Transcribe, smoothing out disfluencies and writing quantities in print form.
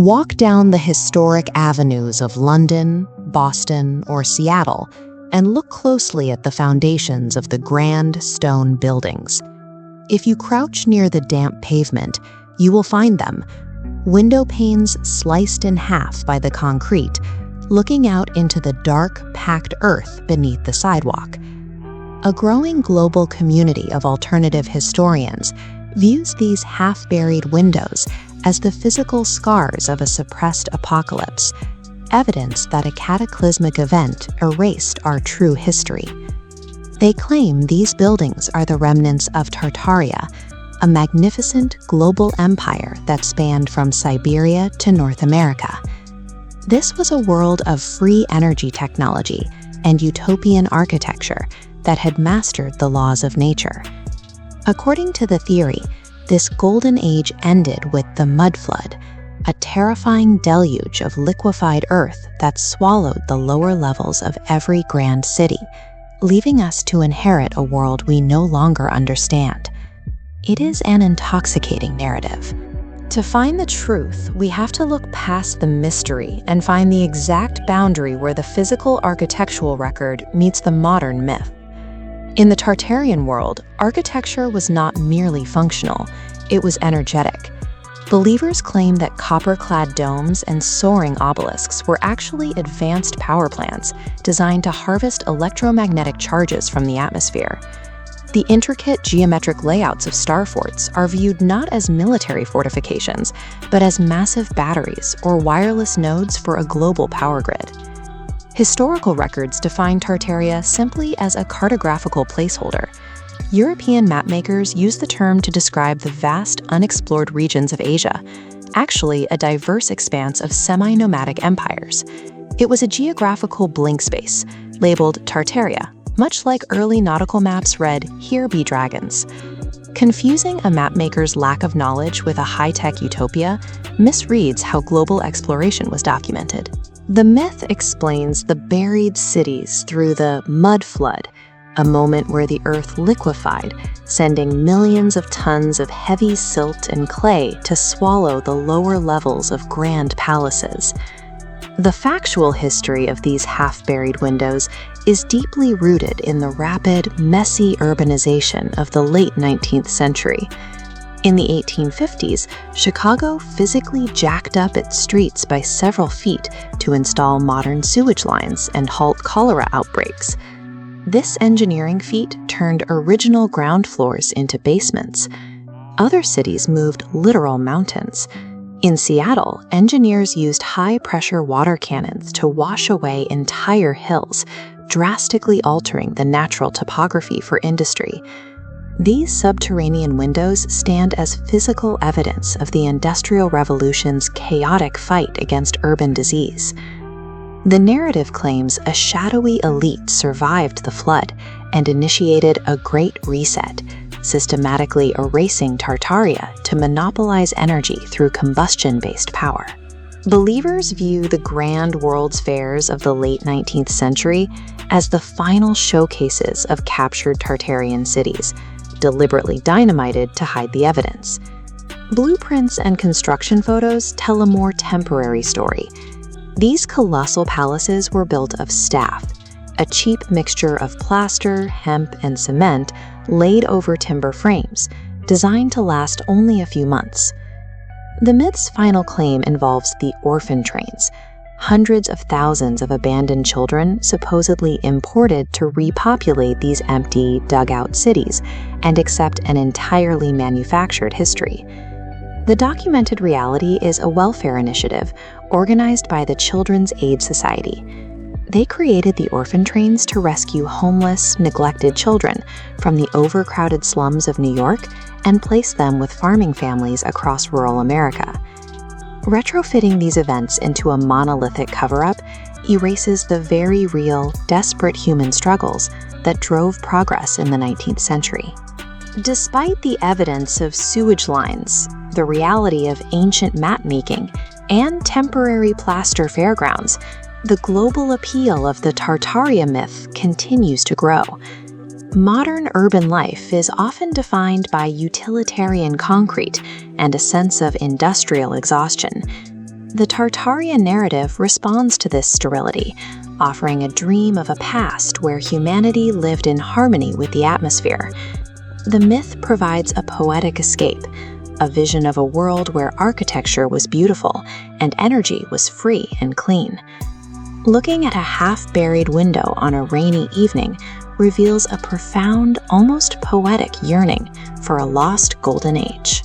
Walk down the historic avenues of London, Boston, or Seattle and look closely at the foundations of the grand stone buildings. If you crouch near the damp pavement, you will find them, window panes sliced in half by the concrete, looking out into the dark, packed earth beneath the sidewalk. A growing global community of alternative historians views these half-buried windows as the physical scars of a suppressed apocalypse, evidence that a cataclysmic event erased our true history. They claim these buildings are the remnants of Tartaria, a magnificent global empire that spanned from Siberia to North America. This was a world of free energy technology and utopian architecture that had mastered the laws of nature. According to the theory, this golden age ended with the mud flood, a terrifying deluge of liquefied earth that swallowed the lower levels of every grand city, leaving us to inherit a world we no longer understand. It is an intoxicating narrative. To find the truth, we have to look past the mystery and find the exact boundary where the physical architectural record meets the modern myth. In the Tartarian world, architecture was not merely functional, it was energetic. Believers claim that copper-clad domes and soaring obelisks were actually advanced power plants designed to harvest electromagnetic charges from the atmosphere. The intricate geometric layouts of star forts are viewed not as military fortifications, but as massive batteries or wireless nodes for a global power grid. Historical records define Tartaria simply as a cartographical placeholder. European mapmakers use the term to describe the vast, unexplored regions of Asia, actually a diverse expanse of semi-nomadic empires. It was a geographical blank space, labeled Tartaria, much like early nautical maps read, "Here be dragons." Confusing a mapmaker's lack of knowledge with a high-tech utopia misreads how global exploration was documented. The myth explains the buried cities through the mud flood, a moment where the earth liquefied, sending millions of tons of heavy silt and clay to swallow the lower levels of grand palaces. The factual history of these half-buried windows is deeply rooted in the rapid, messy urbanization of the late 19th century. In the 1850s, Chicago physically jacked up its streets by several feet to install modern sewage lines and halt cholera outbreaks. This engineering feat turned original ground floors into basements. Other cities moved literal mountains. In Seattle, engineers used high-pressure water cannons to wash away entire hills, drastically altering the natural topography for industry. These subterranean windows stand as physical evidence of the Industrial Revolution's chaotic fight against urban disease. The narrative claims a shadowy elite survived the flood and initiated a great reset, systematically erasing Tartaria to monopolize energy through combustion-based power. Believers view the grand World's Fairs of the late 19th century as the final showcases of captured Tartarian cities, deliberately dynamited to hide the evidence. Blueprints and construction photos tell a more temporary story. These colossal palaces were built of staff, a cheap mixture of plaster, hemp, and cement laid over timber frames, designed to last only a few months. The myth's final claim involves the Orphan Trains, hundreds of thousands of abandoned children supposedly imported to repopulate these empty, dug-out cities and accept an entirely manufactured history. The documented reality is a welfare initiative organized by the Children's Aid Society. They created the Orphan Trains to rescue homeless, neglected children from the overcrowded slums of New York and place them with farming families across rural America. Retrofitting these events into a monolithic cover-up erases the very real, desperate human struggles that drove progress in the 19th century. Despite the evidence of sewage lines, the reality of ancient map-making, and temporary plaster fairgrounds, the global appeal of the Tartaria myth continues to grow. Modern urban life is often defined by utilitarian concrete and a sense of industrial exhaustion. The Tartarian narrative responds to this sterility, offering a dream of a past where humanity lived in harmony with the atmosphere. The myth provides a poetic escape, a vision of a world where architecture was beautiful and energy was free and clean. Looking at a half-buried window on a rainy evening reveals a profound, almost poetic yearning for a lost golden age.